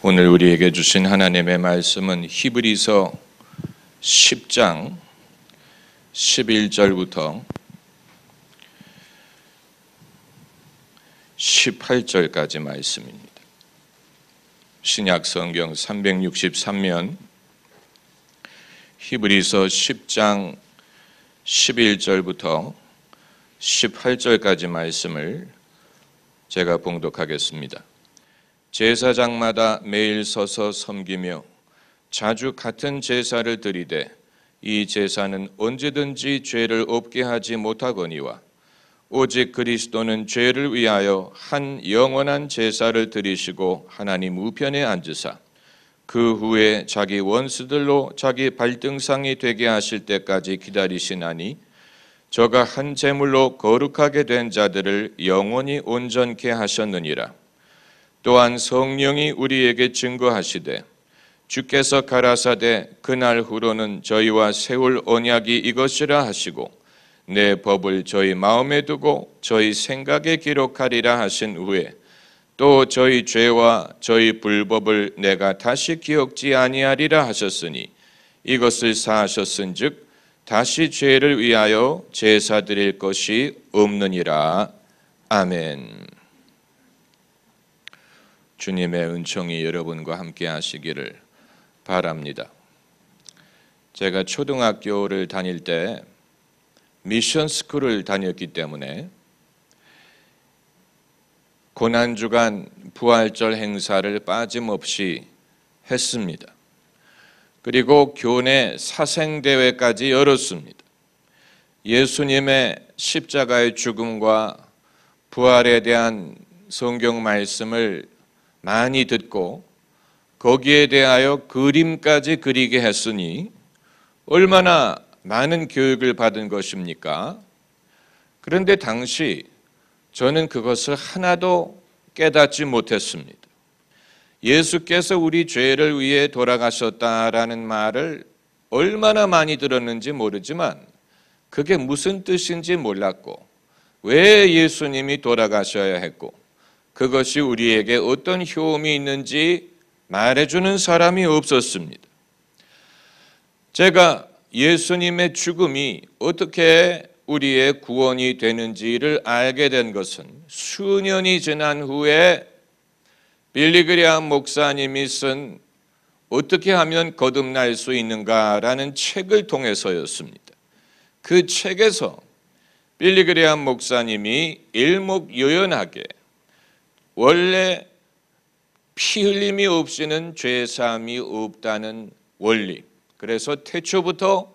오늘 우리에게 주신 하나님의 말씀은 히브리서 10장 11절부터 18절까지 말씀입니다. 신약 성경 363면 히브리서 10장 11절부터 18절까지 말씀을 제가 봉독하겠습니다. 제사장마다 매일 서서 섬기며 자주 같은 제사를 드리되 이 제사는 언제든지 죄를 없게 하지 못하거니와 오직 그리스도는 죄를 위하여 한 영원한 제사를 드리시고 하나님 우편에 앉으사 그 후에 자기 원수들로 자기 발등상이 되게 하실 때까지 기다리시나니 저가 한 제물로 거룩하게 된 자들을 영원히 온전케 하셨느니라. 또한 성령이 우리에게 증거하시되 주께서 가라사대 그날 후로는 저희와 세울 언약이 이것이라 하시고 내 법을 저희 마음에 두고 저희 생각에 기록하리라 하신 후에 또 저희 죄와 저희 불법을 내가 다시 기억지 아니하리라 하셨으니 이것을 사하셨은즉 다시 죄를 위하여 제사 드릴 것이 없느니라. 아멘. 주님의 은총이 여러분과 함께 하시기를 바랍니다. 제가 초등학교를 다닐 때 미션 스쿨을 다녔기 때문에 고난주간 부활절 행사를 빠짐없이 했습니다. 그리고 교내 사생대회까지 열었습니다. 예수님의 십자가의 죽음과 부활에 대한 성경 말씀을 많이 듣고 거기에 대하여 그림까지 그리게 했으니 얼마나 많은 교육을 받은 것입니까? 그런데 당시 저는 그것을 하나도 깨닫지 못했습니다. 예수께서 우리 죄를 위해 돌아가셨다라는 말을 얼마나 많이 들었는지 모르지만 그게 무슨 뜻인지 몰랐고 왜 예수님이 돌아가셔야 했고 그것이 우리에게 어떤 효험이 있는지 말해주는 사람이 없었습니다. 제가 예수님의 죽음이 어떻게 우리의 구원이 되는지를 알게 된 것은 수년이 지난 후에 빌리 그레이엄 목사님이 쓴 어떻게 하면 거듭날 수 있는가라는 책을 통해서였습니다. 그 책에서 빌리 그레이엄 목사님이 일목요연하게 원래 피 흘림이 없이는 죄사함이 없다는 원리, 그래서 태초부터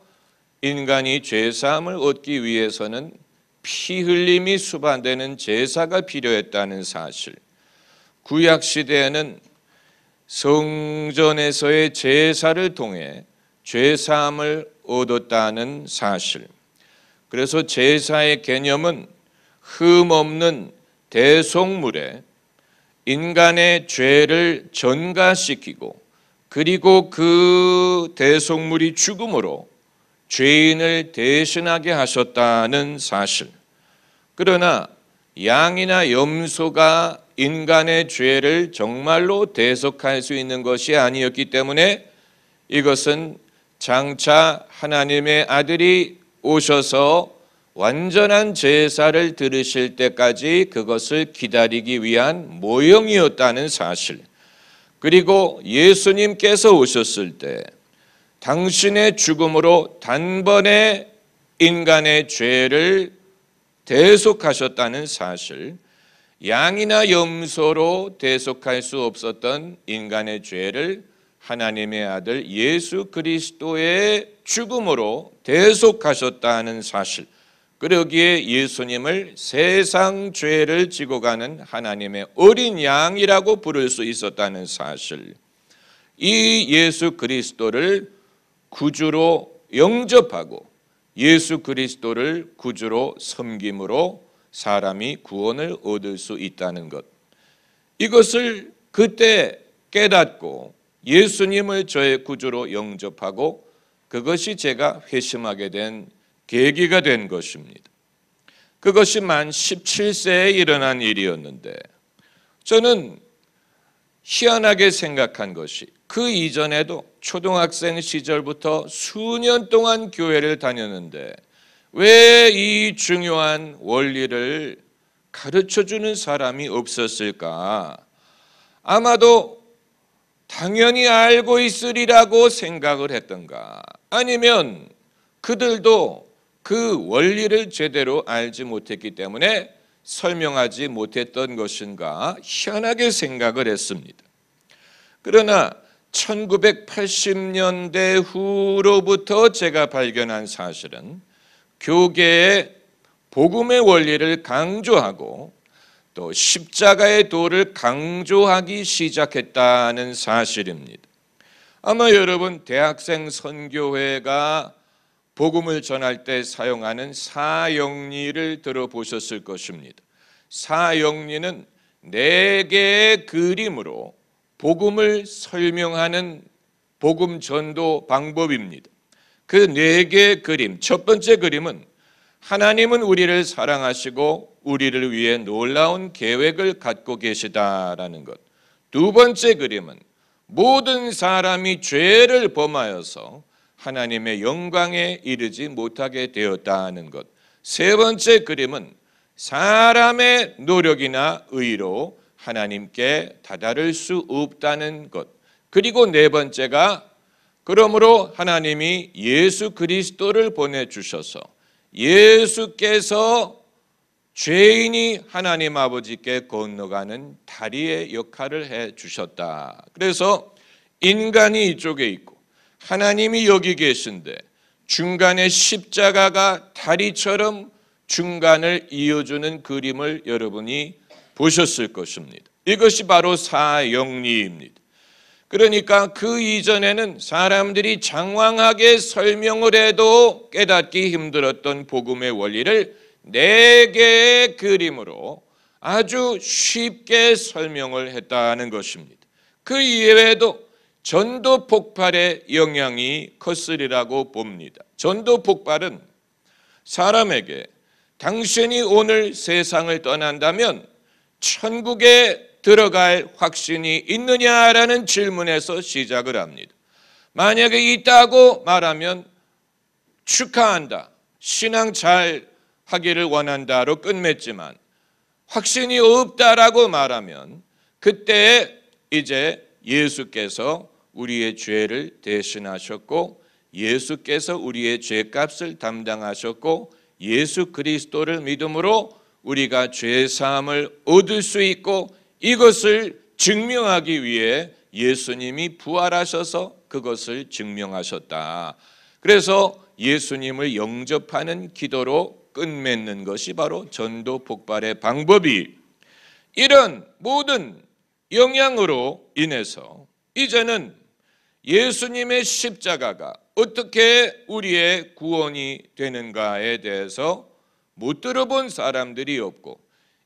인간이 죄사함을 얻기 위해서는 피 흘림이 수반되는 제사가 필요했다는 사실, 구약 시대에는 성전에서의 제사를 통해 죄사함을 얻었다는 사실, 그래서 제사의 개념은 흠 없는 대속물에 인간의 죄를 전가시키고 그리고 그 대속물이 죽음으로 죄인을 대신하게 하셨다는 사실. 그러나 양이나 염소가 인간의 죄를 정말로 대속할 수 있는 것이 아니었기 때문에 이것은 장차 하나님의 아들이 오셔서 완전한 제사를 드리실 때까지 그것을 기다리기 위한 모형이었다는 사실, 그리고 예수님께서 오셨을 때 당신의 죽음으로 단번에 인간의 죄를 대속하셨다는 사실, 양이나 염소로 대속할 수 없었던 인간의 죄를 하나님의 아들 예수 그리스도의 죽음으로 대속하셨다는 사실, 그러기에 예수님을 세상 죄를 지고 가는 하나님의 어린 양이라고 부를 수 있었다는 사실, 이 예수 그리스도를 구주로 영접하고 예수 그리스도를 구주로 섬김으로 사람이 구원을 얻을 수 있다는 것, 이것을 그때 깨닫고 예수님을 저의 구주로 영접하고 그것이 제가 회심하게 된 계기가 된 것입니다. 그것이 만 17세에 일어난 일이었는데 저는 희한하게 생각한 것이 그 이전에도 초등학생 시절부터 수년 동안 교회를 다녔는데 왜 이 중요한 원리를 가르쳐주는 사람이 없었을까? 아마도 당연히 알고 있으리라고 생각을 했던가, 아니면 그들도 그 원리를 제대로 알지 못했기 때문에 설명하지 못했던 것인가 희한하게 생각을 했습니다. 그러나 1980년대 후로부터 제가 발견한 사실은 교계의 복음의 원리를 강조하고 또 십자가의 도를 강조하기 시작했다는 사실입니다. 아마 여러분 대학생 선교회가 복음을 전할 때 사용하는 사형리를 들어보셨을 것입니다. 사형리는 4개의 그림으로 복음을 설명하는 복음 전도 방법입니다. 그 4개의 그림, 첫 번째 그림은 하나님은 우리를 사랑하시고 우리를 위해 놀라운 계획을 갖고 계시다라는 것. 두 번째 그림은 모든 사람이 죄를 범하여서 하나님의 영광에 이르지 못하게 되었다는 것. 세 번째 그림은 사람의 노력이나 의로 하나님께 다다를 수 없다는 것. 그리고 네 번째가 그러므로 하나님이 예수 그리스도를 보내주셔서 예수께서 죄인이 하나님 아버지께 건너가는 다리의 역할을 해주셨다. 그래서 인간이 이쪽에 있고 하나님이 여기 계신데 중간에 십자가가 다리처럼 중간을 이어주는 그림을 여러분이 보셨을 것입니다. 이것이 바로 사형리입니다. 그러니까 그 이전에는 사람들이 장황하게 설명을 해도 깨닫기 힘들었던 복음의 원리를 4개의 그림으로 아주 쉽게 설명을 했다는 것입니다. 그 이외에도 전도 폭발의 영향이 컸으리라고 봅니다. 전도 폭발은 사람에게 당신이 오늘 세상을 떠난다면 천국에 들어갈 확신이 있느냐라는 질문에서 시작을 합니다. 만약에 있다고 말하면 축하한다, 신앙 잘 하기를 원한다로 끝맺지만 확신이 없다라고 말하면 그때 이제 예수께서 우리의 죄를 대신하셨고 예수께서 우리의 죄값을 담당하셨고 예수 그리스도를 믿음으로 우리가 죄 사함을 얻을 수 있고 이것을 증명하기 위해 예수님이 부활하셔서 그것을 증명하셨다. 그래서 예수님을 영접하는 기도로 끝맺는 것이 바로 전도 폭발의 방법이, 이런 모든 영향으로 인해서 이제는 예수님의 십자가가 어떻게 우리의 구원이 되는가에 대해서 못 들어본 사람들이 없고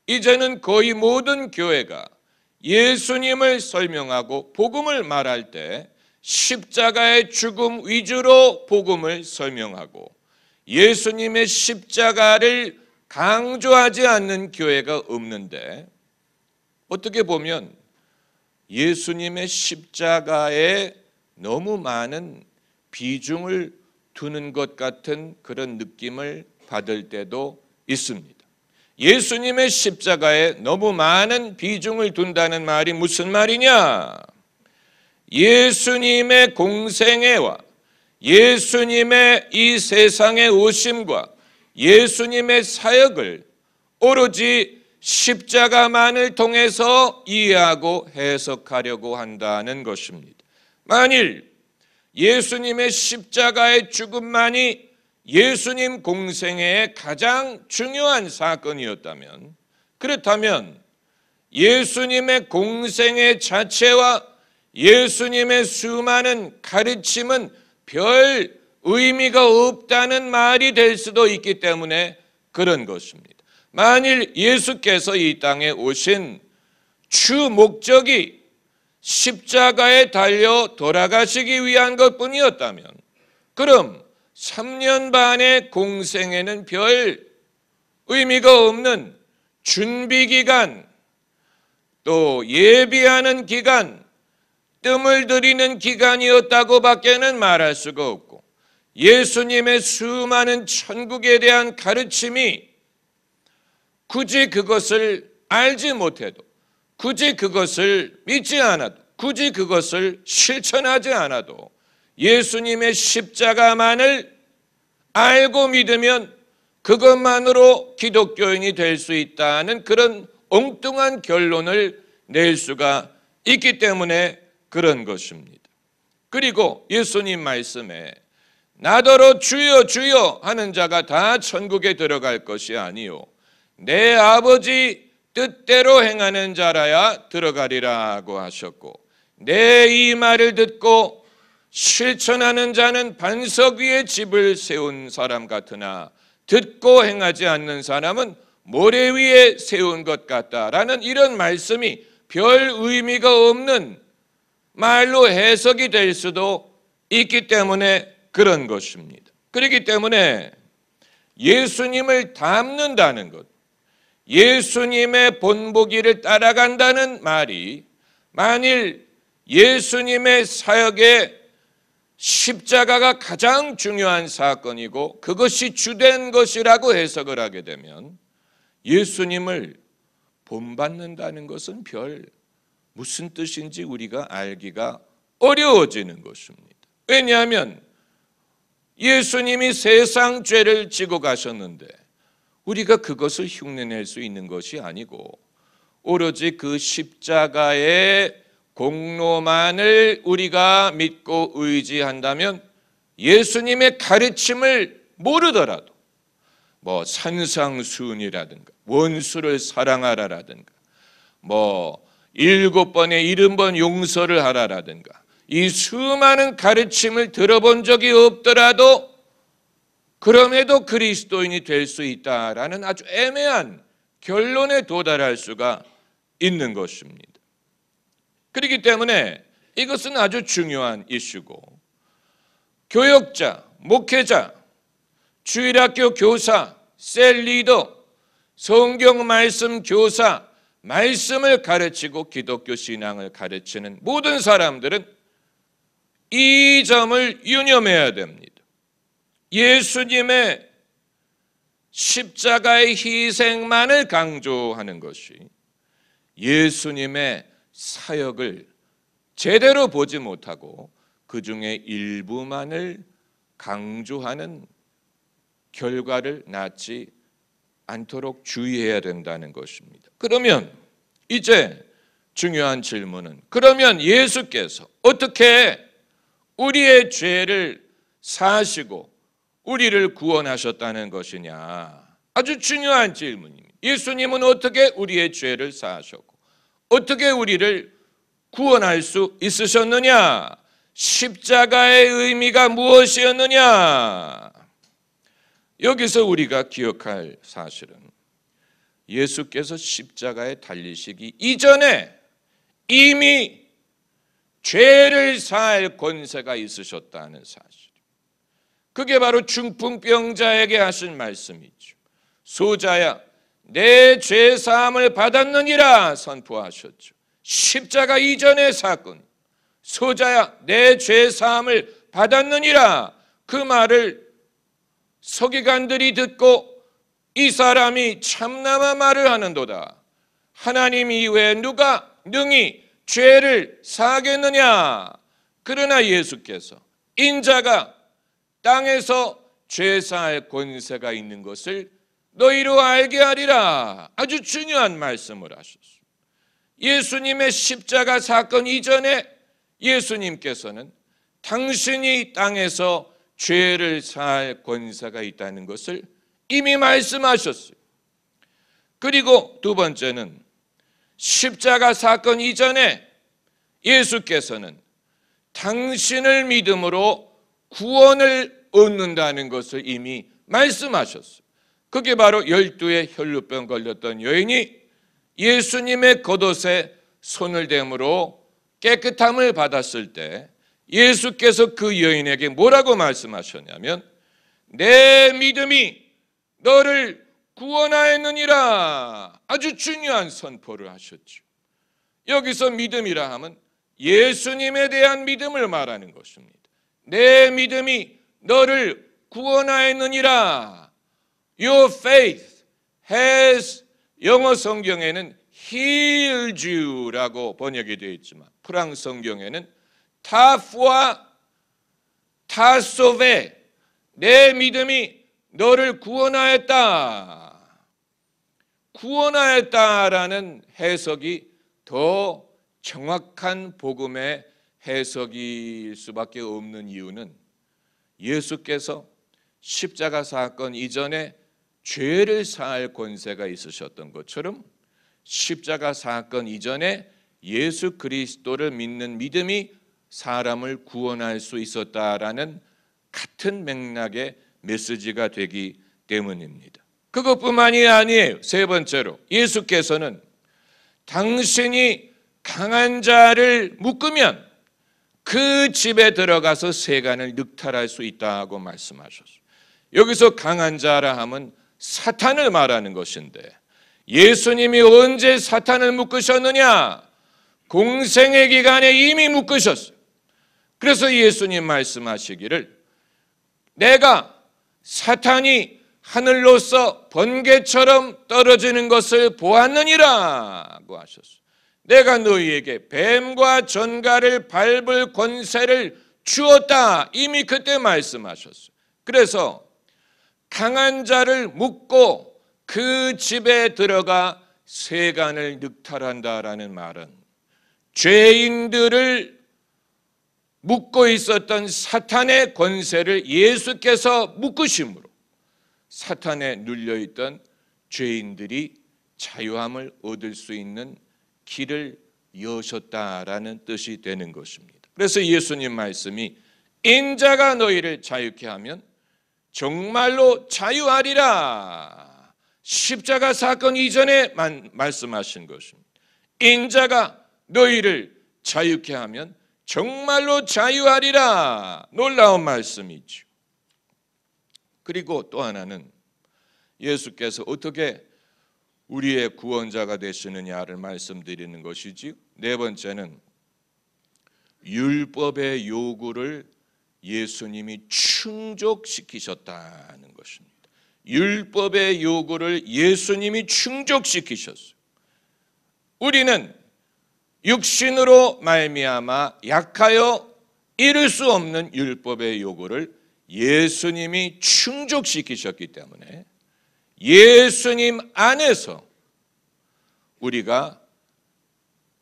이제는 거의 모든 교회가 예수님을 설명하고 복음을 말할 때 십자가의 죽음 위주로 복음을 설명하고 예수님의 십자가를 강조하지 않는 교회가 없는데, 어떻게 보면 예수님의 십자가에 너무 많은 비중을 두는 것 같은 그런 느낌을 받을 때도 있습니다. 예수님의 십자가에 너무 많은 비중을 둔다는 말이 무슨 말이냐? 예수님의 공생애와 예수님의 이 세상에 오심과 예수님의 사역을 오로지 십자가만을 통해서 이해하고 해석하려고 한다는 것입니다. 만일 예수님의 십자가의 죽음만이 예수님 공생애의 가장 중요한 사건이었다면, 그렇다면 예수님의 공생애 자체와 예수님의 수많은 가르침은 별 의미가 없다는 말이 될 수도 있기 때문에 그런 것입니다. 만일 예수께서 이 땅에 오신 주 목적이 십자가에 달려 돌아가시기 위한 것뿐이었다면, 그럼 3년 반의 공생애는 별 의미가 없는 준비기간, 또 예비하는 기간, 뜸을 들이는 기간이었다고 밖에는 말할 수가 없고, 예수님의 수많은 천국에 대한 가르침이 굳이 그것을 알지 못해도, 굳이 그것을 믿지 않아도, 굳이 그것을 실천하지 않아도 예수님의 십자가만을 알고 믿으면 그것만으로 기독교인이 될 수 있다는 그런 엉뚱한 결론을 낼 수가 있기 때문에 그런 것입니다. 그리고 예수님 말씀에 나더러 주여 주여 하는 자가 다 천국에 들어갈 것이 아니요 내 아버지 뜻대로 행하는 자라야 들어가리라고 하셨고, 내 이 말을 듣고 실천하는 자는 반석 위에 집을 세운 사람 같으나 듣고 행하지 않는 사람은 모래 위에 세운 것 같다라는 이런 말씀이 별 의미가 없는 말로 해석이 될 수도 있기 때문에 그런 것입니다. 그렇기 때문에 예수님을 닮는다는 것, 예수님의 본보기를 따라간다는 말이 만일 예수님의 사역에 십자가가 가장 중요한 사건이고 그것이 주된 것이라고 해석을 하게 되면 예수님을 본받는다는 것은 별 무슨 뜻인지 우리가 알기가 어려워지는 것입니다. 왜냐하면 예수님이 세상 죄를 지고 가셨는데 우리가 그것을 흉내낼 수 있는 것이 아니고 오로지 그 십자가의 공로만을 우리가 믿고 의지한다면 예수님의 가르침을 모르더라도 뭐 산상수훈이라든가 원수를 사랑하라라든가 뭐 7번에 70번 용서를 하라라든가 이 수많은 가르침을 들어본 적이 없더라도 그럼에도 그리스도인이 될 수 있다라는 아주 애매한 결론에 도달할 수가 있는 것입니다. 그렇기 때문에 이것은 아주 중요한 이슈고 교역자, 목회자, 주일학교 교사, 셀 리더, 성경 말씀 교사, 말씀을 가르치고 기독교 신앙을 가르치는 모든 사람들은 이 점을 유념해야 됩니다. 예수님의 십자가의 희생만을 강조하는 것이 예수님의 사역을 제대로 보지 못하고 그 중에 일부만을 강조하는 결과를 낳지 않도록 주의해야 된다는 것입니다. 그러면 이제 중요한 질문은 그러면 예수께서 어떻게 우리의 죄를 사시고 우리를 구원하셨다는 것이냐? 아주 중요한 질문입니다. 예수님은 어떻게 우리의 죄를 사하셨고 어떻게 우리를 구원할 수 있으셨느냐? 십자가의 의미가 무엇이었느냐? 여기서 우리가 기억할 사실은 예수께서 십자가에 달리시기 이전에 이미 죄를 사할 권세가 있으셨다는 사실. 그게 바로 중풍병자에게 하신 말씀이죠. 소자야 내 죄 사함을 받았느니라 선포하셨죠. 십자가 이전의 사건. 소자야 내 죄 사함을 받았느니라 그 말을 서기관들이 듣고 이 사람이 참나마 말을 하는도다. 하나님 이외에 누가 능히 죄를 사하겠느냐. 그러나 예수께서 인자가 땅에서 죄 사할 권세가 있는 것을 너희로 알게 하리라. 아주 중요한 말씀을 하셨습니다. 예수님의 십자가 사건 이전에 예수님께서는 당신이 땅에서 죄를 사할 권세가 있다는 것을 이미 말씀하셨어요. 그리고 두 번째는 십자가 사건 이전에 예수께서는 당신을 믿음으로 구원을 얻는다는 것을 이미 말씀하셨어요. 그게 바로 12의 혈루병 걸렸던 여인이 예수님의 겉옷에 손을 댐으로 깨끗함을 받았을 때 예수께서 그 여인에게 뭐라고 말씀하셨냐면 내 믿음이 너를 구원하였느니라. 아주 중요한 선포를 하셨죠. 여기서 믿음이라 하면 예수님에 대한 믿음을 말하는 것입니다. 내 믿음이 너를 구원하였느니라. Your faith has, 영어 성경에는 healed you라고 번역이 되어 있지만 프랑스 성경에는 타프와 타소베, 내 믿음이 너를 구원하였다. 구원하였다라는 해석이 더 정확한 복음의 해석일 수밖에 없는 이유는 예수께서 십자가 사건 이전에 죄를 사할 권세가 있으셨던 것처럼 십자가 사건 이전에 예수 그리스도를 믿는 믿음이 사람을 구원할 수 있었다라는 같은 맥락의 메시지가 되기 때문입니다. 그것뿐만이 아니에요. 세 번째로 예수께서는 당신이 강한 자를 묶으면 그 집에 들어가서 세간을 늑탈할 수 있다고 말씀하셨어요. 여기서 강한 자라 하면 사탄을 말하는 것인데 예수님이 언제 사탄을 묶으셨느냐? 공생의 기간에 이미 묶으셨어요. 그래서 예수님 말씀하시기를 내가 사탄이 하늘로서 번개처럼 떨어지는 것을 보았느니라고 하셨어요. 내가 너희에게 뱀과 전갈을 밟을 권세를 주었다. 이미 그때 말씀하셨어요. 그래서 강한 자를 묶고 그 집에 들어가 세간을 늑탈한다라는 말은 죄인들을 묶고 있었던 사탄의 권세를 예수께서 묶으심으로 사탄에 눌려있던 죄인들이 자유함을 얻을 수 있는 길을 여셨다라는 뜻이 되는 것입니다. 그래서 예수님 말씀이 인자가 너희를 자유케 하면 정말로 자유하리라. 십자가 사건 이전에 말씀하신 것입니다. 인자가 너희를 자유케 하면 정말로 자유하리라. 놀라운 말씀이죠. 그리고 또 하나는 예수께서 어떻게 우리의 구원자가 되시느냐를 말씀드리는 것이지, 네 번째는 율법의 요구를 예수님이 충족시키셨다는 것입니다. 율법의 요구를 예수님이 충족시키셨어요. 우리는 육신으로 말미암아 약하여 이룰 수 없는 율법의 요구를 예수님이 충족시키셨기 때문에 예수님 안에서 우리가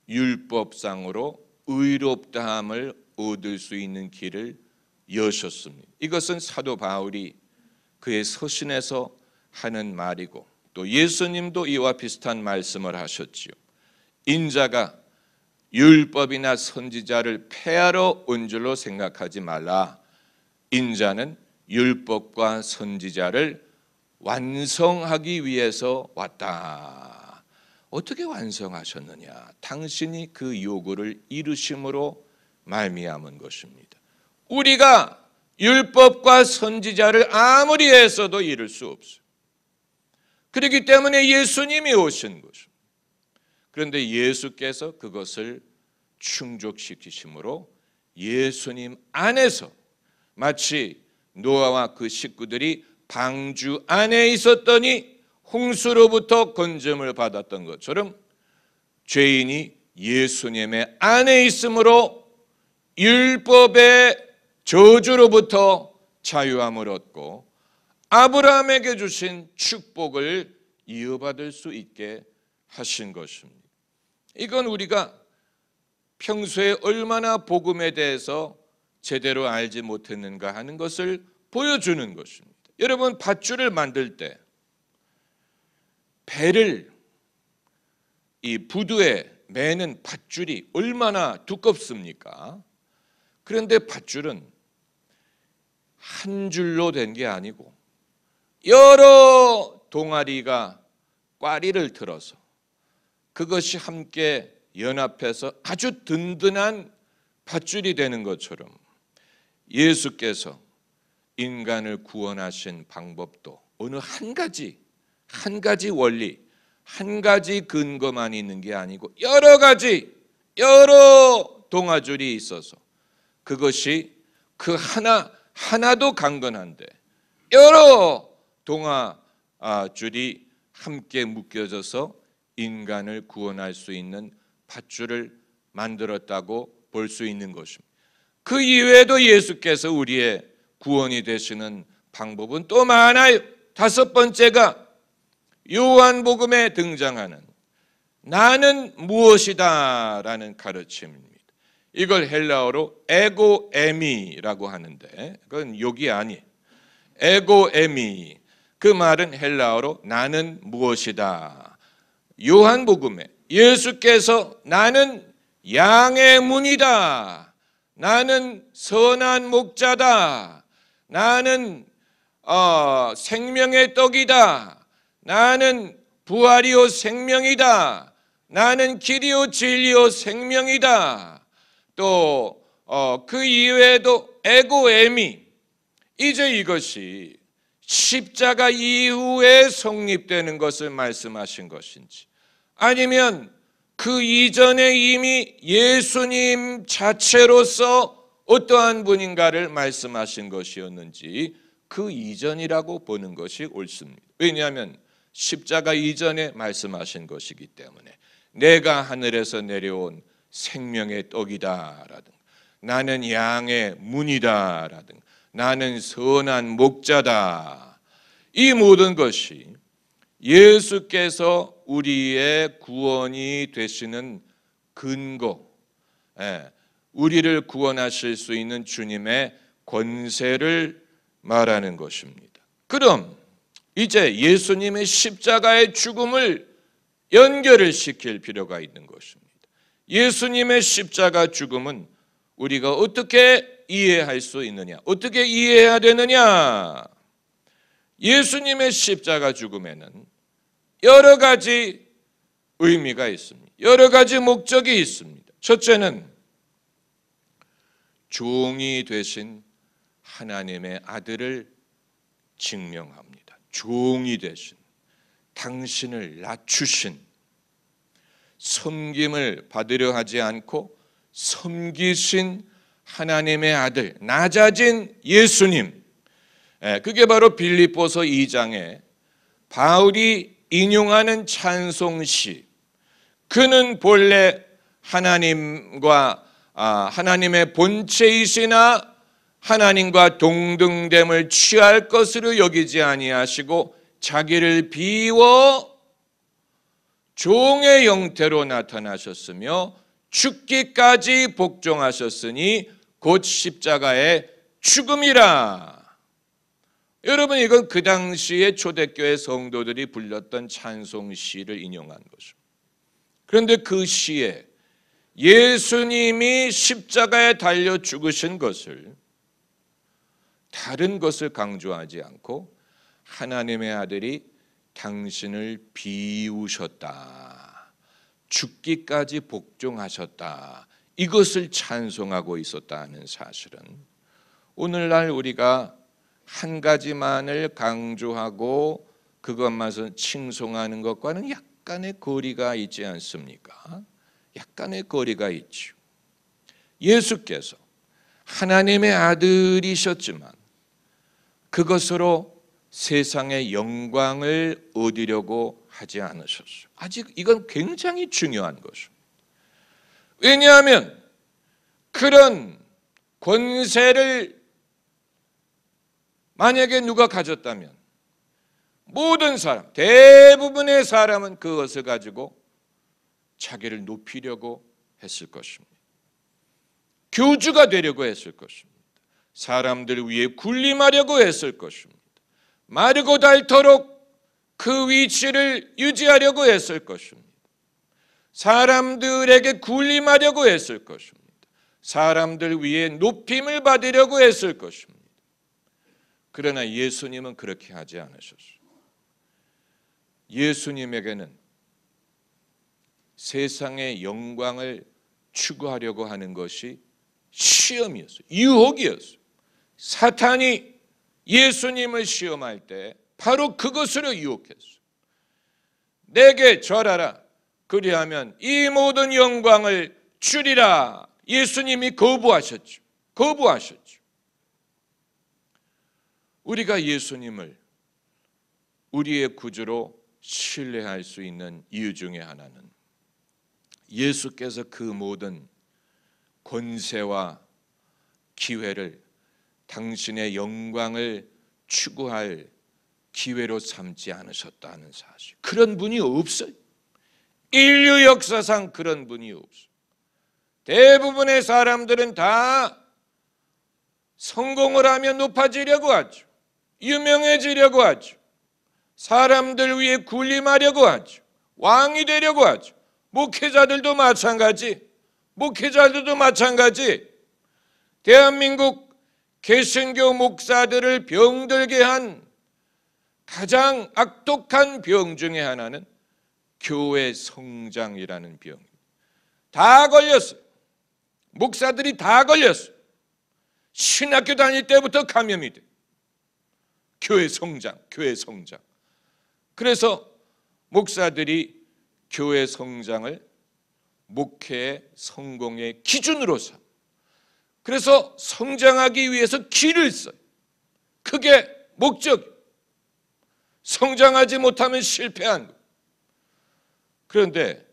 율법상으로 의롭다함을 얻을 수 있는 길을 여셨습니다. 이것은 사도 바울이 그의 서신에서 하는 말이고 또 예수님도 이와 비슷한 말씀을 하셨지요. 인자가 율법이나 선지자를 폐하러 온 줄로 생각하지 말라. 인자는 율법과 선지자를 완성하기 위해서 왔다. 어떻게 완성하셨느냐? 당신이 그 요구를 이루심으로 말미암은 것입니다. 우리가 율법과 선지자를 아무리 애써도 이룰 수 없어요. 그렇기 때문에 예수님이 오신 것입니다. 그런데 예수께서 그것을 충족시키심으로 예수님 안에서 마치 노아와 그 식구들이 방주 안에 있었더니 홍수로부터 건짐을 받았던 것처럼 죄인이 예수님의 안에 있으므로 율법의 저주로부터 자유함을 얻고 아브라함에게 주신 축복을 이어받을 수 있게 하신 것입니다. 이건 우리가 평소에 얼마나 복음에 대해서 제대로 알지 못했는가 하는 것을 보여주는 것입니다. 여러분, 밧줄을 만들 때 배를 이 부두에 매는 밧줄이 얼마나 두껍습니까? 그런데 밧줄은 한 줄로 된 게 아니고 여러 동아리가 꽈리를 틀어서 그것이 함께 연합해서 아주 든든한 밧줄이 되는 것처럼 예수께서 인간을 구원하신 방법도 어느 한 가지 원리, 한 가지 근거만 있는 게 아니고 여러 가지 여러 동아줄이 있어서 그것이 그 하나도 강건한데 여러 동아줄이 함께 묶여져서 인간을 구원할 수 있는 밧줄을 만들었다고 볼 수 있는 것입니다. 그 이외에도 예수께서 우리의 구원이 되시는 방법은 또 많아요. 다섯 번째가 요한복음에 등장하는 나는 무엇이다 라는 가르침입니다. 이걸 헬라어로 에고에미라고 하는데 그건 욕이 아니에요. 에고에미, 그 말은 헬라어로 나는 무엇이다. 요한복음에 예수께서 나는 양의 문이다, 나는 선한 목자다, 나는 생명의 떡이다, 나는 부활이요 생명이다, 나는 길이요 진리요 생명이다. 또 그 이외에도 에고에미, 이제 이것이 십자가 이후에 성립되는 것을 말씀하신 것인지 아니면 그 이전에 이미 예수님 자체로서 어떠한 분인가를 말씀하신 것이었는지 그 이전이라고 보는 것이 옳습니다. 왜냐하면 십자가 이전에 말씀하신 것이기 때문에 내가 하늘에서 내려온 생명의 떡이다 라든가 나는 양의 문이다 라든가 나는 선한 목자다, 이 모든 것이 예수께서 우리의 구원이 되시는 근거, 우리를 구원하실 수 있는 주님의 권세를 말하는 것입니다. 그럼 이제 예수님의 십자가의 죽음을 연결을 시킬 필요가 있는 것입니다. 예수님의 십자가 죽음은 우리가 어떻게 이해할 수 있느냐, 어떻게 이해해야 되느냐? 예수님의 십자가 죽음에는 여러 가지 의미가 있습니다. 여러 가지 목적이 있습니다. 첫째는 종이 되신 하나님의 아들을 증명합니다. 종이 되신, 당신을 낮추신, 섬김을 받으려 하지 않고 섬기신 하나님의 아들, 낮아진 예수님, 그게 바로 빌립보서 2장에 바울이 인용하는 찬송시, 그는 본래 하나님과 하나님의 본체이시나 하나님과 동등됨을 취할 것으로 여기지 아니하시고 자기를 비워 종의 형태로 나타나셨으며 죽기까지 복종하셨으니 곧 십자가의 죽음이라. 여러분, 이건 그 당시에 초대교회 성도들이 불렀던 찬송시를 인용한 것입니다. 그런데 그 시에 예수님이 십자가에 달려 죽으신 것을, 다른 것을 강조하지 않고 하나님의 아들이 당신을 비우셨다, 죽기까지 복종하셨다, 이것을 찬송하고 있었다는 사실은 오늘날 우리가 한 가지만을 강조하고 그것만을 칭송하는 것과는 약간의 거리가 있지 않습니까? 약간의 거리가 있죠. 예수께서 하나님의 아들이셨지만 그것으로 세상의 영광을 얻으려고 하지 않으셨어요. 아직 이건 굉장히 중요한 것입니다. 왜냐하면 그런 권세를 만약에 누가 가졌다면 모든 사람, 대부분의 사람은 그것을 가지고 자기를 높이려고 했을 것입니다. 교주가 되려고 했을 것입니다. 사람들 위에 군림하려고 했을 것입니다. 마르고 닳도록 그 위치를 유지하려고 했을 것입니다. 사람들에게 군림하려고 했을 것입니다. 사람들 위에 높임을 받으려고 했을 것입니다. 그러나 예수님은 그렇게 하지 않으셨어요. 예수님에게는 세상의 영광을 추구하려고 하는 것이 시험이었어요. 유혹이었어요. 사탄이 예수님을 시험할 때 바로 그것으로 유혹했어요. 내게 절하라, 그리하면 이 모든 영광을 주리라. 예수님이 거부하셨죠. 거부하셨죠. 우리가 예수님을 우리의 구주로 신뢰할 수 있는 이유 중에 하나는 예수께서 그 모든 권세와 기회를 당신의 영광을 추구할 기회로 삼지 않으셨다는 사실. 그런 분이 없어요. 인류 역사상 그런 분이 없어요. 대부분의 사람들은 다 성공을 하면 높아지려고 하죠. 유명해지려고 하죠. 사람들 위해 군림하려고 하죠. 왕이 되려고 하죠. 목회자들도 마찬가지. 대한민국 개신교 목사들을 병들게 한 가장 악독한 병 중에 하나는 교회 성장이라는 병입니다. 다 걸렸어요. 목사들이 다 걸렸어요. 신학교 다닐 때부터 감염이 돼. 교회 성장. 그래서 목사들이 교회 성장을 목회의 성공의 기준으로 삼아. 그래서 성장하기 위해서 길을 써요. 그게 목적이에요. 성장하지 못하면 실패한 거예요. 그런데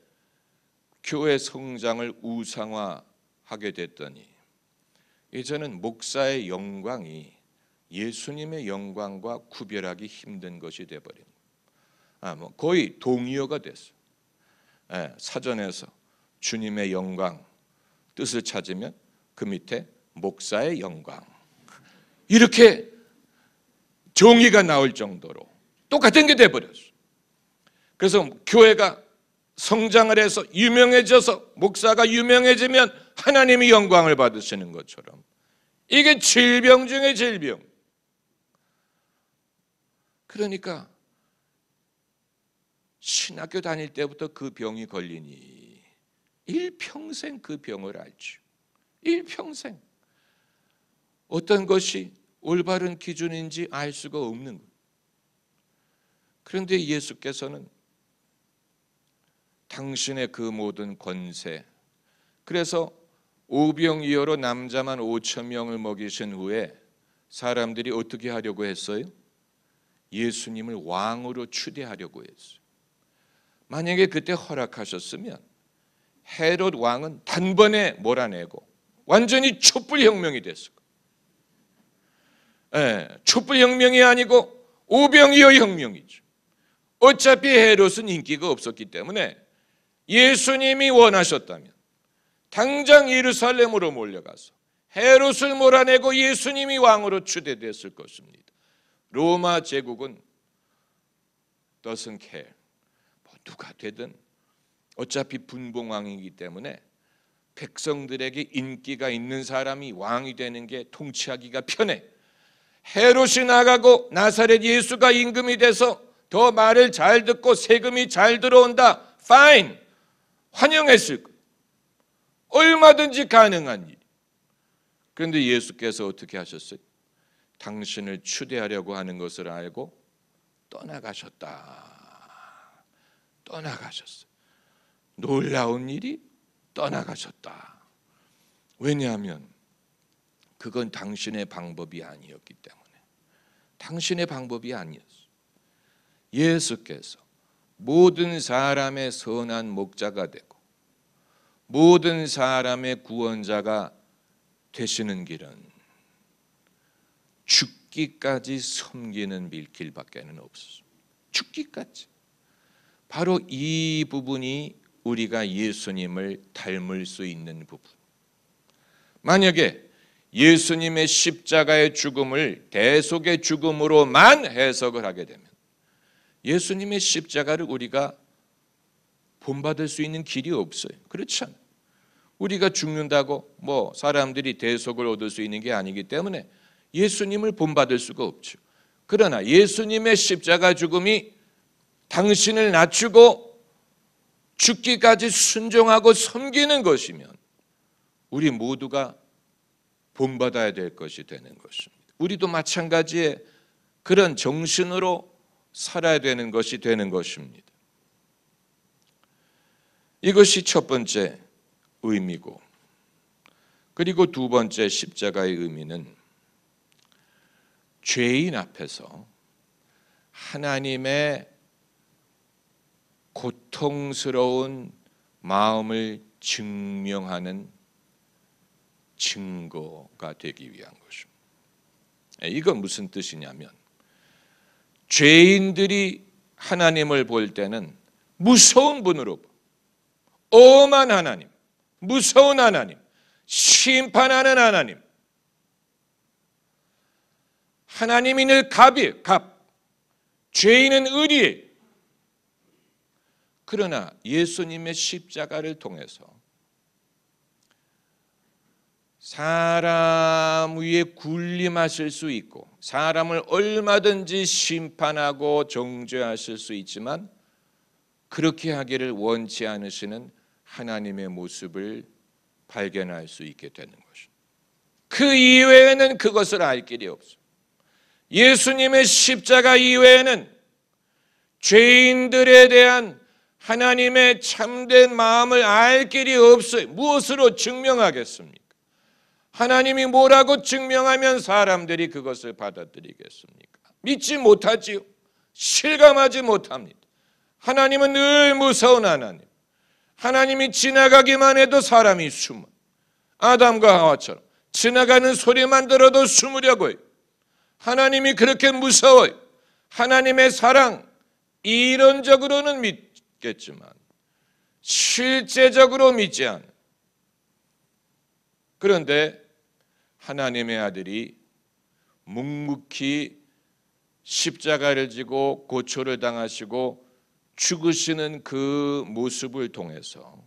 교회 성장을 우상화하게 됐더니 이제는 목사의 영광이 예수님의 영광과 구별하기 힘든 것이 되어버린 거예요. 거의 동의어가 됐어요. 사전에서 주님의 영광 뜻을 찾으면 그 밑에 목사의 영광 이렇게 정의가 나올 정도로 똑같은 게 돼버렸어요. 그래서 교회가 성장을 해서 유명해져서 목사가 유명해지면 하나님이 영광을 받으시는 것처럼 이게 질병 중에 질병. 그러니까 신학교 다닐 때부터 그 병이 걸리니 일평생 그 병을 앓죠. 일평생 어떤 것이 올바른 기준인지 알 수가 없는 거예요. 그런데 예수께서는 당신의 그 모든 권세, 그래서 오병이어로 남자만 5,000명을 먹이신 후에 사람들이 어떻게 하려고 했어요? 예수님을 왕으로 추대하려고 했어요. 만약에 그때 허락하셨으면 헤롯 왕은 단번에 몰아내고 완전히 촛불혁명이 됐을 거예요. 촛불혁명이 아니고 오병이어 혁명이죠. 어차피 헤롯은 인기가 없었기 때문에 예수님이 원하셨다면 당장 예루살렘으로 몰려가서 헤롯을 몰아내고 예수님이 왕으로 추대됐을 것입니다. 로마 제국은 doesn't care. 누가 되든 어차피 분봉왕이기 때문에 백성들에게 인기가 있는 사람이 왕이 되는 게 통치하기가 편해. 헤롯이 나가고 나사렛 예수가 임금이 돼서 더 말을 잘 듣고 세금이 잘 들어온다. Fine. 환영했을 거예요. 얼마든지 가능한 일. 그런데 예수께서 어떻게 하셨어요? 당신을 추대하려고 하는 것을 알고 떠나가셨다. 떠나가셨어요. 놀라운 일이 떠나가셨다. 왜냐하면 그건 당신의 방법이 아니었기 때문에. 당신의 방법이 아니었어요. 예수께서 모든 사람의 선한 목자가 되고 모든 사람의 구원자가 되시는 길은 죽기까지 섬기는 길밖에는 없었습니다. 죽기까지. 바로 이 부분이 우리가 예수님을 닮을 수 있는 부분. 만약에 예수님의 십자가의 죽음을 대속의 죽음으로만 해석을 하게 되면 예수님의 십자가를 우리가 본받을 수 있는 길이 없어요. 그렇지 않아요. 우리가 죽는다고 사람들이 대속을 얻을 수 있는 게 아니기 때문에 예수님을 본받을 수가 없죠. 그러나 예수님의 십자가 죽음이 당신을 낮추고 죽기까지 순종하고 섬기는 것이면 우리 모두가 본받아야 될 것이 되는 것입니다. 우리도 마찬가지의 그런 정신으로 살아야 되는 것이 되는 것입니다. 이것이 첫 번째 의미고, 그리고 두 번째 십자가의 의미는 죄인 앞에서 하나님의 고통스러운 마음을 증명하는 증거가 되기 위한 것입니다. 이건 무슨 뜻이냐면, 죄인들이 하나님을 볼 때는 무서운 분으로 봐. 엄한 하나님, 무서운 하나님, 심판하는 하나님. 하나님이 늘 갑이에요. 갑. 죄인은 의리예요. 그러나 예수님의 십자가를 통해서 사람 위에 군림하실 수 있고 사람을 얼마든지 심판하고 정죄하실 수 있지만 그렇게 하기를 원치 않으시는 하나님의 모습을 발견할 수 있게 되는 것입니다. 그 이외에는 그것을 알 길이 없어요. 예수님의 십자가 이외에는 죄인들에 대한 하나님의 참된 마음을 알 길이 없어요. 무엇으로 증명하겠습니까? 하나님이 뭐라고 증명하면 사람들이 그것을 받아들이겠습니까? 믿지 못하지요. 실감하지 못합니다. 하나님은 늘 무서운 하나님. 하나님이 지나가기만 해도 사람이 숨어. 아담과 하와처럼 지나가는 소리만 들어도 숨으려고 해요. 하나님이 그렇게 무서워요. 하나님의 사랑, 이론적으로는 믿겠지만 실제적으로 믿지 않아요. 그런데 하나님의 아들이 묵묵히 십자가를 지고 고초를 당하시고 죽으시는 그 모습을 통해서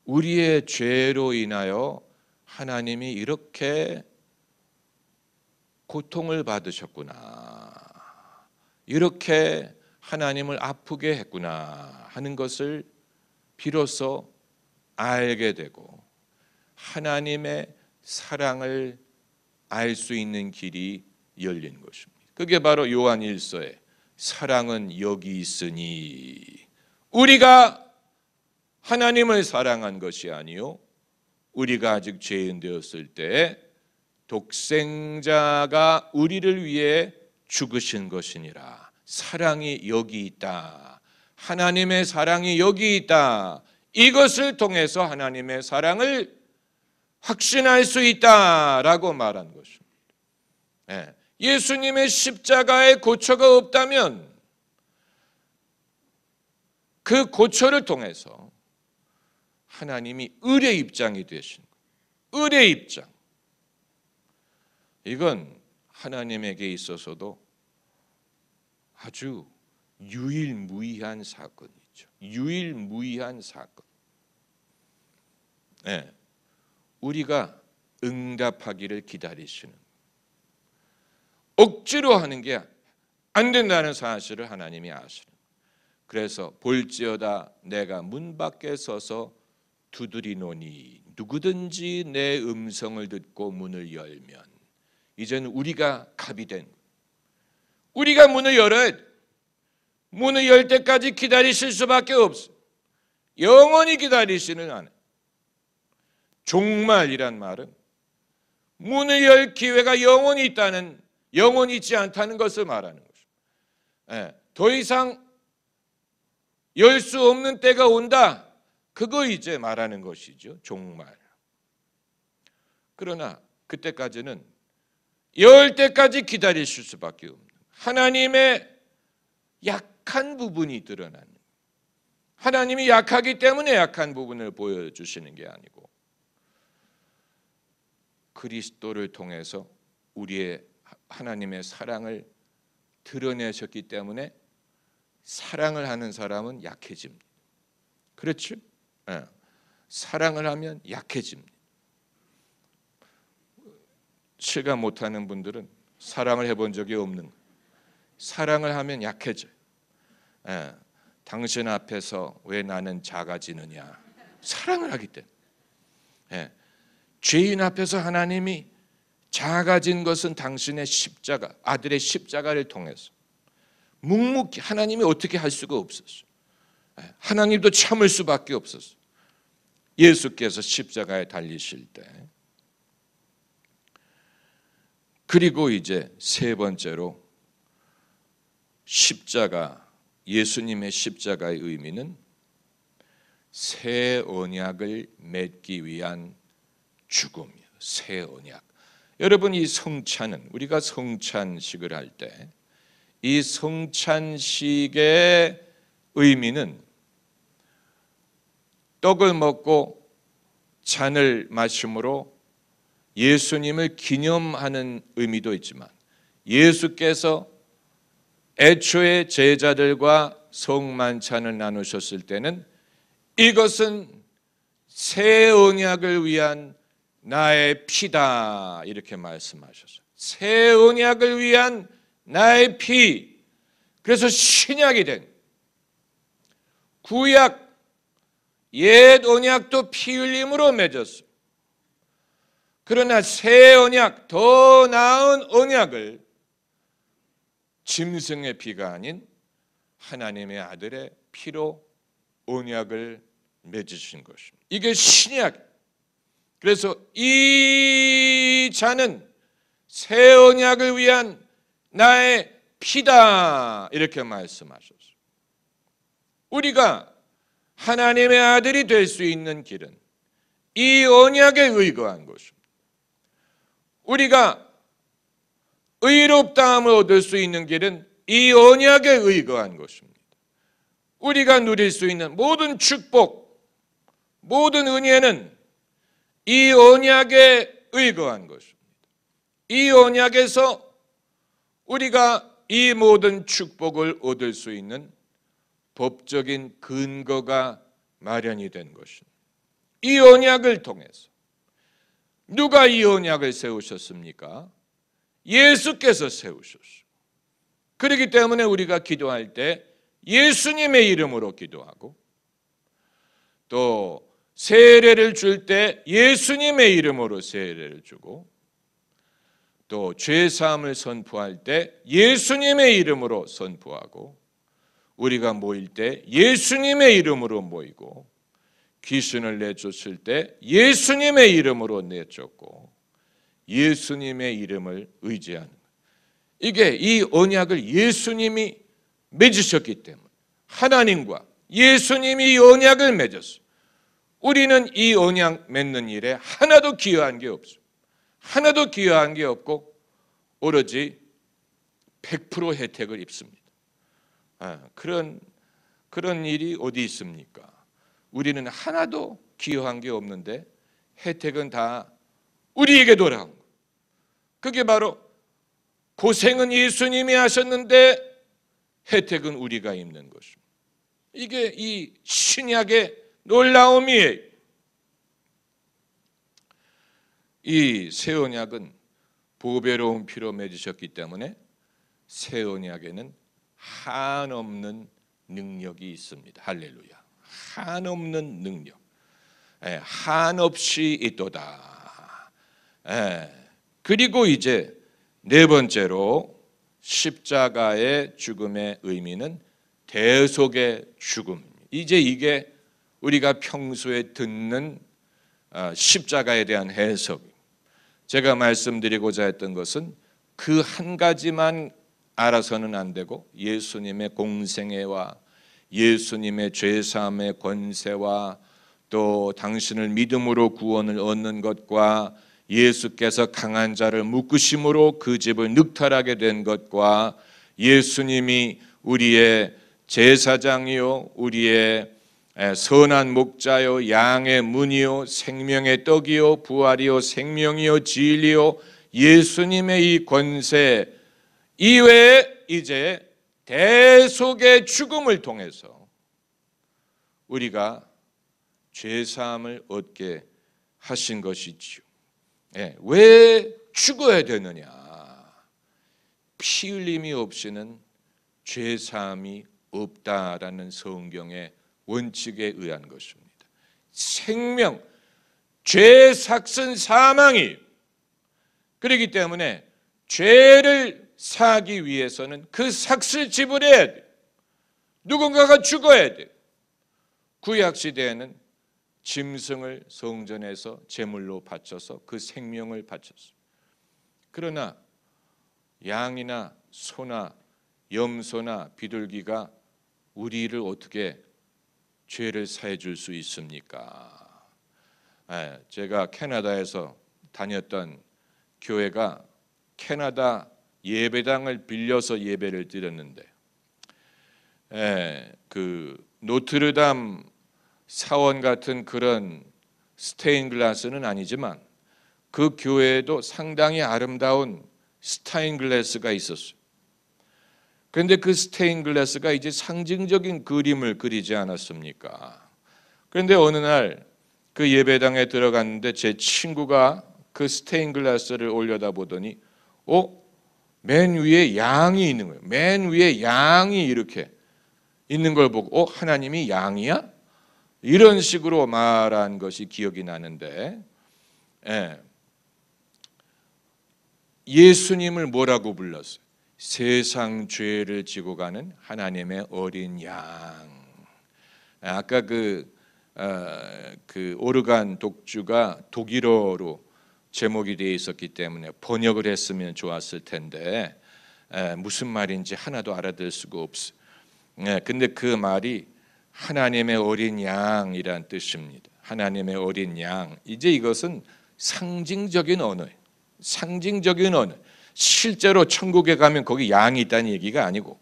우리의 죄로 인하여 하나님이 이렇게 고통을 받으셨구나, 이렇게 하나님을 아프게 했구나 하는 것을 비로소 알게 되고 하나님의 사랑을 알 수 있는 길이 열린 것입니다. 그게 바로 요한 1서에 사랑은 여기 있으니, 우리가 하나님을 사랑한 것이 아니요 우리가 아직 죄인 되었을 때 독생자가 우리를 위해 죽으신 것이니라. 사랑이 여기 있다. 하나님의 사랑이 여기 있다. 이것을 통해서 하나님의 사랑을 확신할 수 있다라고 말한 것입니다. 예수님의 십자가에 고초가 없다면 그 고초를 통해서 하나님이 을의 입장이 되신 거예요. 을의 입장. 이건 하나님에게 있어서도 아주 유일무이한 사건이죠. 유일무이한 사건. 우리가 응답하기를 기다리시는, 억지로 하는 게 안 된다는 사실을 하나님이 아시는. 그래서 볼지어다 내가 문 밖에 서서 두드리노니 누구든지 내 음성을 듣고 문을 열면, 이제는 우리가 갑이 된, 우리가 문을 열어야 돼. 문을 열 때까지 기다리실 수밖에 없어. 영원히 기다리시는 하나님. 종말이란 말은 문을 열 기회가 영원히 있다는, 영원히 있지 않다는 것을 말하는 것입니다. 더 이상 열 수 없는 때가 온다. 그거 이제 말하는 것이죠. 종말. 그러나 그때까지는 열 때까지 기다리실 수밖에 없는, 하나님의 약한 부분이 드러나는, 하나님이 약하기 때문에 약한 부분을 보여주시는 게 아니고 그리스도를 통해서 우리의 하나님의 사랑을 드러내셨기 때문에 사랑을 하는 사람은 약해집니다. 그렇죠? 사랑을 하면 약해집니다. 실감 못하는 분들은 사랑을 해본 적이 없는 거예요. 사랑을 하면 약해져요. 당신 앞에서 왜 나는 작아지느냐? 사랑을 하기 때문에. 죄인 앞에서 하나님이 작아진 것은 당신의 십자가, 아들의 십자가를 통해서. 묵묵히 하나님이 어떻게 할 수가 없었어요. 하나님도 참을 수밖에 없었어요. 예수께서 십자가에 달리실 때, 그리고 이제 세 번째로 십자가, 예수님의 십자가의 의미는 새 언약을 맺기 위한 죽음이에요. 새 언약. 여러분, 이 성찬은, 우리가 성찬식을 할 때 이 성찬식의 의미는 떡을 먹고 잔을 마심으로 예수님을 기념하는 의미도 있지만, 예수께서 애초에 제자들과 성만찬을 나누셨을 때는 이것은 새 언약을 위한 나의 피다, 이렇게 말씀하셨어요. 새 언약을 위한 나의 피. 그래서 신약이 된, 구약 옛 언약도 피 흘림으로 맺었어요. 그러나 새 언약, 더 나은 언약을 짐승의 피가 아닌 하나님의 아들의 피로 언약을 맺으신 것입니다. 이게 신약. 그래서 이 잔은 새 언약을 위한 나의 피다, 이렇게 말씀하셨어요. 우리가 하나님의 아들이 될 수 있는 길은 이 언약에 의거한 것입니다. 우리가 의롭다함을 얻을 수 있는 길은 이 언약에 의거한 것입니다. 우리가 누릴 수 있는 모든 축복, 모든 은혜는 이 언약에 의거한 것입니다. 이 언약에서 우리가 이 모든 축복을 얻을 수 있는 법적인 근거가 마련이 된 것입니다. 이 언약을 통해서 누가 이 언약을 세우셨습니까? 예수께서 세우셨어요. 그렇기 때문에 우리가 기도할 때 예수님의 이름으로 기도하고, 또 세례를 줄 때 예수님의 이름으로 세례를 주고, 또 죄사함을 선포할 때 예수님의 이름으로 선포하고, 우리가 모일 때 예수님의 이름으로 모이고, 귀신을 내쫓을 때 예수님의 이름으로 내쫓고, 예수님의 이름을 의지하는 것. 이게 이 언약을 예수님이 맺으셨기 때문에, 하나님과 예수님이 이 언약을 맺었어요. 우리는 이 언약 맺는 일에 하나도 기여한 게 없어요. 하나도 기여한 게 없고 오로지 100% 혜택을 입습니다. 그런 일이 어디 있습니까? 우리는 하나도 기여한 게 없는데 혜택은 다 우리에게 돌아온 거예요. 그게 바로 고생은 예수님이 하셨는데 혜택은 우리가 입는 것입니다. 이게 이 신약의 놀라움이에요. 이 새 언약은 보배로운 피로 맺으셨기 때문에 새 언약에는 한없는 능력이 있습니다. 할렐루야. 한없는 능력. 한없이 있도다. 그리고 이제 네 번째로 십자가의 죽음의 의미는 대속의 죽음. 이제 이게 우리가 평소에 듣는 십자가에 대한 해석. 제가 말씀드리고자 했던 것은 그 한 가지만 알아서는 안 되고, 예수님의 공생애와 예수님의 죄사함의 권세와 또 당신을 믿음으로 구원을 얻는 것과 예수께서 강한 자를 묶으심으로 그 집을 늑탈하게 된 것과 예수님이 우리의 제사장이요, 우리의 선한 목자요, 양의 문이요, 생명의 떡이요, 부활이요, 생명이요, 진리요, 예수님의 이 권세 이외에 이제 대속의 죽음을 통해서 우리가 죄사함을 얻게 하신 것이지요. 왜 죽어야 되느냐? 피 흘림이 없이는 죄사함이 없다라는 성경의 원칙에 의한 것입니다. 생명, 죄 삭은 사망이. 그렇기 때문에 죄를 사기 위해서는 그 삭을 지불해야 돼. 누군가가 죽어야 돼. 구약 시대에는 짐승을 성전에서 제물로 바쳐서 그 생명을 바쳤습니다. 그러나 양이나 소나 염소나 비둘기가 우리를 어떻게 죄를 사해 줄 수 있습니까? 제가 캐나다에서 다녔던 교회가 캐나다 예배당을 빌려서 예배를 드렸는데, 그 노트르담 사원 같은 그런 스테인 글라스는 아니지만 그 교회에도 상당히 아름다운 스테인 글라스가 있었어요. 그런데 그 스테인 글라스가 이제 상징적인 그림을 그리지 않았습니까? 그런데 어느 날 그 예배당에 들어갔는데 제 친구가 그 스테인 글라스를 올려다 보더니 맨 위에 양이 있는 거예요. 맨 위에 양이 이렇게 있는 걸 보고 하나님이 양이야? 이런 식으로 말한 것이 기억이 나는데, 예수님을 뭐라고 불렀어요? 세상 죄를 지고 가는 하나님의 어린 양. 아까 그 오르간 독주가 독일어로 제목이 되어 있었기 때문에 번역을 했으면 좋았을 텐데 무슨 말인지 하나도 알아들 수가 없어요. 근데 그 말이 하나님의 어린 양이란 뜻입니다. 하나님의 어린 양. 이제 이것은 상징적인 언어예요. 상징적인 언어. 실제로 천국에 가면 거기 양이 있다는 얘기가 아니고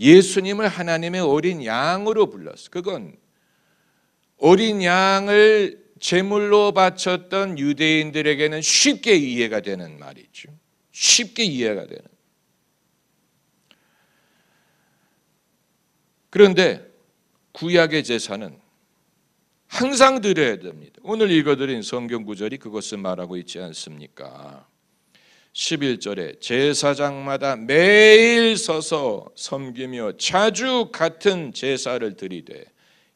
예수님을 하나님의 어린 양으로 불렀어요. 그건 어린 양을 제물로 바쳤던 유대인들에게는 쉽게 이해가 되는 말이죠. 쉽게 이해가 되는. 그런데 구약의 제사는 항상 드려야 됩니다. 오늘 읽어드린 성경 구절이 그것을 말하고 있지 않습니까? 11절에 제사장마다 매일 서서 섬기며 자주 같은 제사를 드리되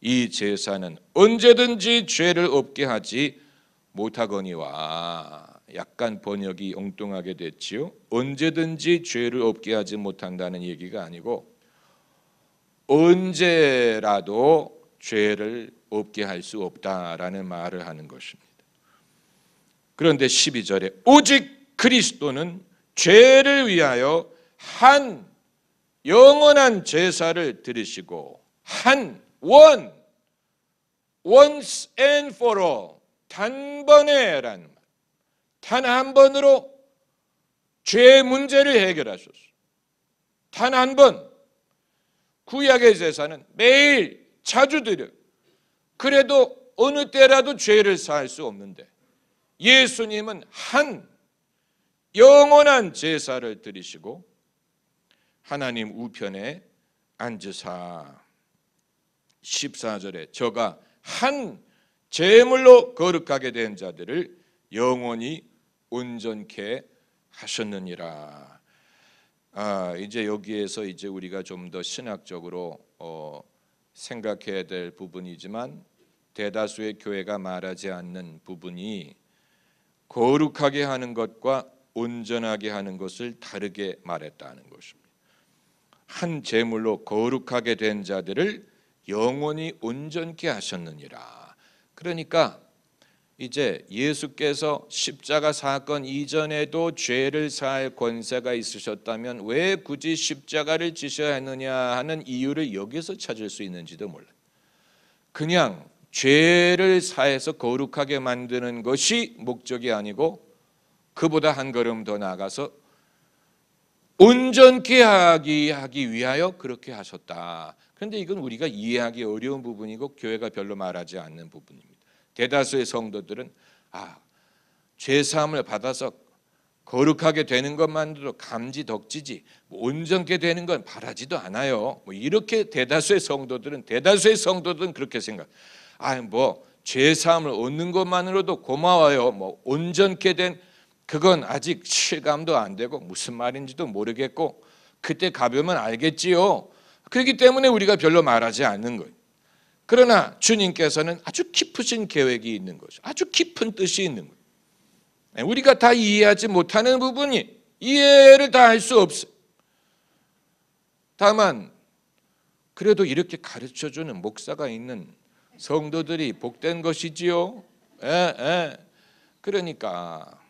이 제사는 언제든지 죄를 없게 하지 못하거니와. 약간 번역이 엉뚱하게 됐지요. 언제든지 죄를 없게 하지 못한다는 얘기가 아니고 언제라도 죄를 없게 할 수 없다라는 말을 하는 것입니다. 그런데 12절에 오직 그리스도는 죄를 위하여 한 영원한 제사를 드리시고 once and for all, 단번에라는 말, 단 한 번으로 죄 문제를 해결하셨어요. 단 한 번. 구약의 제사는 매일 자주 드려요. 그래도 어느 때라도 죄를 사할 수 없는데 예수님은 한 영원한 제사를 드리시고 하나님 우편에 앉으사 14절에 저가 한 제물로 거룩하게 된 자들을 영원히 온전케 하셨느니라. 이제 여기에서 이제 우리가 좀 더 신학적으로 생각해야 될 부분이지만 대다수의 교회가 말하지 않는 부분이 거룩하게 하는 것과 온전하게 하는 것을 다르게 말했다는 것입니다. 한 제물로 거룩하게 된 자들을 영원히 온전케 하셨느니라. 그러니까 이제 예수께서 십자가 사건 이전에도 죄를 사할 권세가 있으셨다면 왜 굳이 십자가를 지셔야 했느냐 하는 이유를 여기서 찾을 수 있는지도 몰라요. 그냥 죄를 사해서 거룩하게 만드는 것이 목적이 아니고 그보다 한 걸음 더 나아가서 온전케 하기 위하여 그렇게 하셨다. 그런데 이건 우리가 이해하기 어려운 부분이고 교회가 별로 말하지 않는 부분입니다. 대다수의 성도들은 죄사함을 받아서 거룩하게 되는 것만으로도 감지덕지지 온전케 되는 건 바라지도 않아요. 이렇게 대다수의 성도들은 그렇게 생각. 죄사함을 얻는 것만으로도 고마워요. 온전케 된 그건 아직 실감도 안 되고 무슨 말인지도 모르겠고 그때 가보면 알겠지요. 그렇기 때문에 우리가 별로 말하지 않는 거예요. 그러나 주님께서는 아주 깊으신 계획이 있는 거죠. 아주 깊은 뜻이 있는 거예요. 우리가 다 이해하지 못하는 부분이 이해를 다 할 수 없어요. 다만 그래도 이렇게 가르쳐주는 목사가 있는 성도들이 복된 것이지요. 예. 그러니까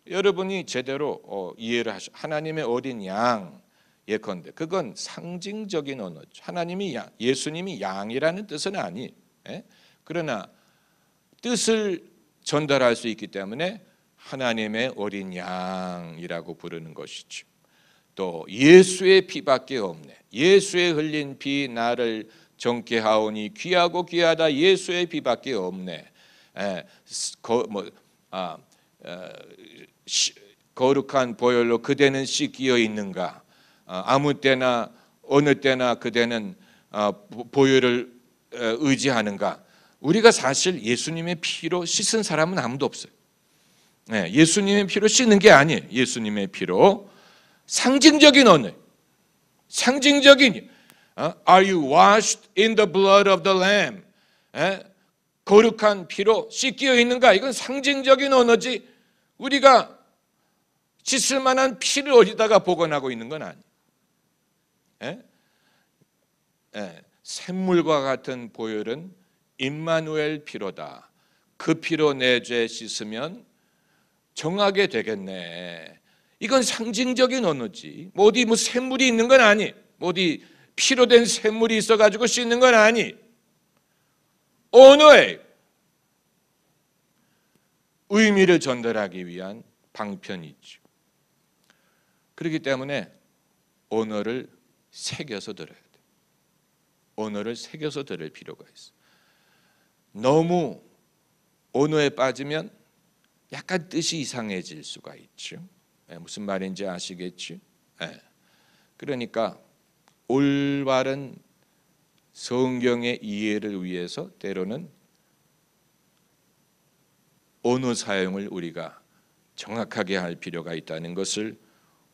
여러분이 제대로 이해를 하셔. 하나님의 어린 양 예컨대 그건 상징적인 언어죠. 하나님이 양, 예수님이 양이라는 뜻은 아니에요. 그러나 뜻을 전달할 수 있기 때문에 하나님의 어린 양이라고 부르는 것이죠. 또 예수의 피밖에 없네. 예수의 흘린 피 나를 정케 하오니 귀하고 귀하다. 예수의 피밖에 없네. 거룩한 보혈로 그대는 씻기어 있는가? 아무 때나 어느 때나 그대는 보혈을 의지하는가? 우리가 사실 예수님의 피로 씻은 사람은 아무도 없어요. 예수님의 피로 씻는 게 아니에요. 예수님의 피로 상징적인 언어, 상징적인 Are you washed in the blood of the Lamb? 거룩한 피로 씻기어 있는가? 이건 상징적인 언어지 우리가 씻을 만한 피를 어디다가 보관하고 있는 건 아니에요. 샘물과 같은 보혈은 임마누엘 피로다. 그 피로 내 죄 씻으면 정하게 되겠네. 이건 상징적인 언어지. 어디 샘물이 있는 건 아니. 어디 피로 된 샘물이 있어가지고 씻는 건 아니. 언어의 의미를 전달하기 위한 방편이죠. 그렇기 때문에 언어를 새겨서 들어야 돼. 언어를 새겨서 들을 필요가 있어. 너무 언어에 빠지면 약간 뜻이 이상해질 수가 있죠. 무슨 말인지 아시겠지? 그러니까 올바른 성경의 이해를 위해서 때로는 언어 사용을 우리가 정확하게 할 필요가 있다는 것을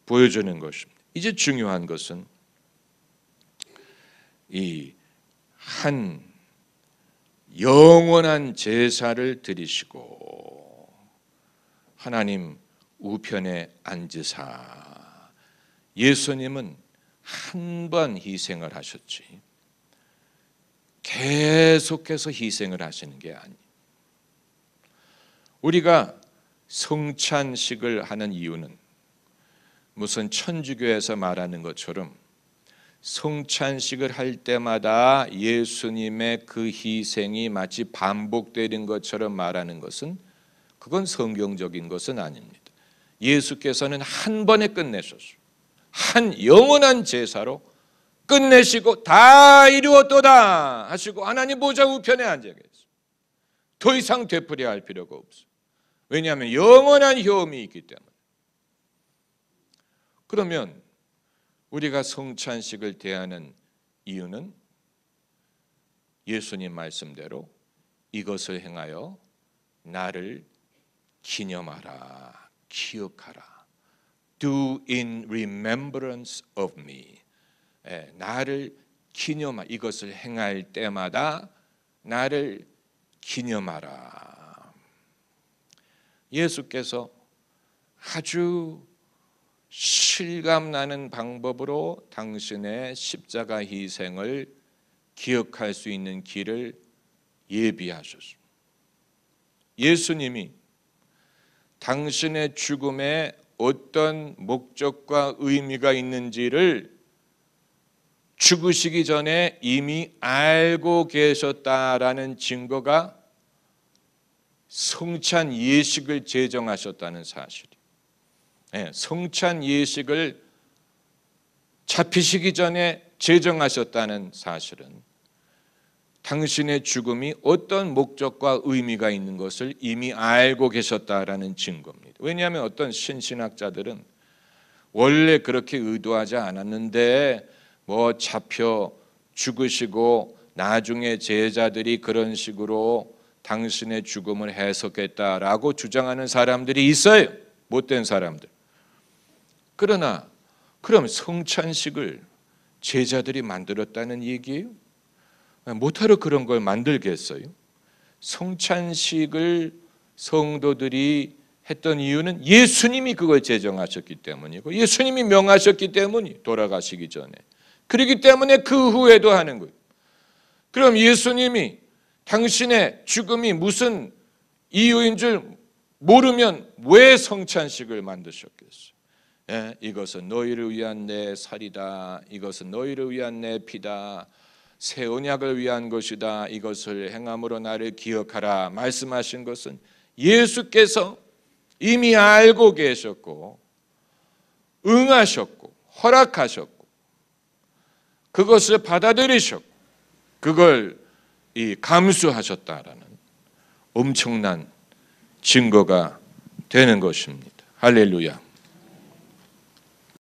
보여주는 것입니다. 이제 중요한 것은 이 한 영원한 제사를 드리시고 하나님 우편에 앉으사 예수님은 한 번 희생을 하셨지 계속해서 희생을 하시는 게 아니에요. 우리가 성찬식을 하는 이유는 무슨 천주교에서 말하는 것처럼 성찬식을 할 때마다 예수님의 그 희생이 마치 반복되는 것처럼 말하는 것은 그건 성경적인 것은 아닙니다. 예수께서는 한 번에 끝내셨어요. 한 영원한 제사로 끝내시고 다 이루었도다 하시고 하나님 보좌 우편에 앉아 계세요. 더 이상 되풀이할 할 필요가 없어요. 왜냐하면 영원한 효험이 있기 때문에. 그러면 우리가 성찬식을 대하는 이유는 예수님 말씀대로 이것을 행하여 나를 기념하라, 기억하라. Do in remembrance of me. 나를 기념하. 이것을 행할 때마다 나를 기념하라. 예수께서 아주 실감나는 방법으로 당신의 십자가 희생을 기억할 수 있는 길을 예비하셨습니다. 예수님이 당신의 죽음에 어떤 목적과 의미가 있는지를 죽으시기 전에 이미 알고 계셨다라는 증거가 성찬 예식을 제정하셨다는 사실이에요. 성찬 예식을 잡히시기 전에 제정하셨다는 사실은 당신의 죽음이 어떤 목적과 의미가 있는 것을 이미 알고 계셨다라는 증거입니다. 왜냐하면 어떤 신신학자들은 원래 그렇게 의도하지 않았는데 잡혀 죽으시고 나중에 제자들이 그런 식으로 당신의 죽음을 해석했다라고 주장하는 사람들이 있어요. 못된 사람들. 그러나 그럼 성찬식을 제자들이 만들었다는 얘기예요? 못하러 그런 걸 만들겠어요? 성찬식을 성도들이 했던 이유는 예수님이 그걸 제정하셨기 때문이고 예수님이 명하셨기 때문이 돌아가시기 전에. 그렇기 때문에 그 후에도 하는 거예요. 그럼 예수님이 당신의 죽음이 무슨 이유인 줄 모르면 왜 성찬식을 만드셨겠어요? 예, 이것은 너희를 위한 내 살이다. 이것은 너희를 위한 내 피다. 새 언약을 위한 것이다. 이것을 행함으로 나를 기억하라. 말씀하신 것은 예수께서 이미 알고 계셨고 응하셨고 허락하셨고 그것을 받아들이셨고 그걸 감수하셨다라는 엄청난 증거가 되는 것입니다. 할렐루야.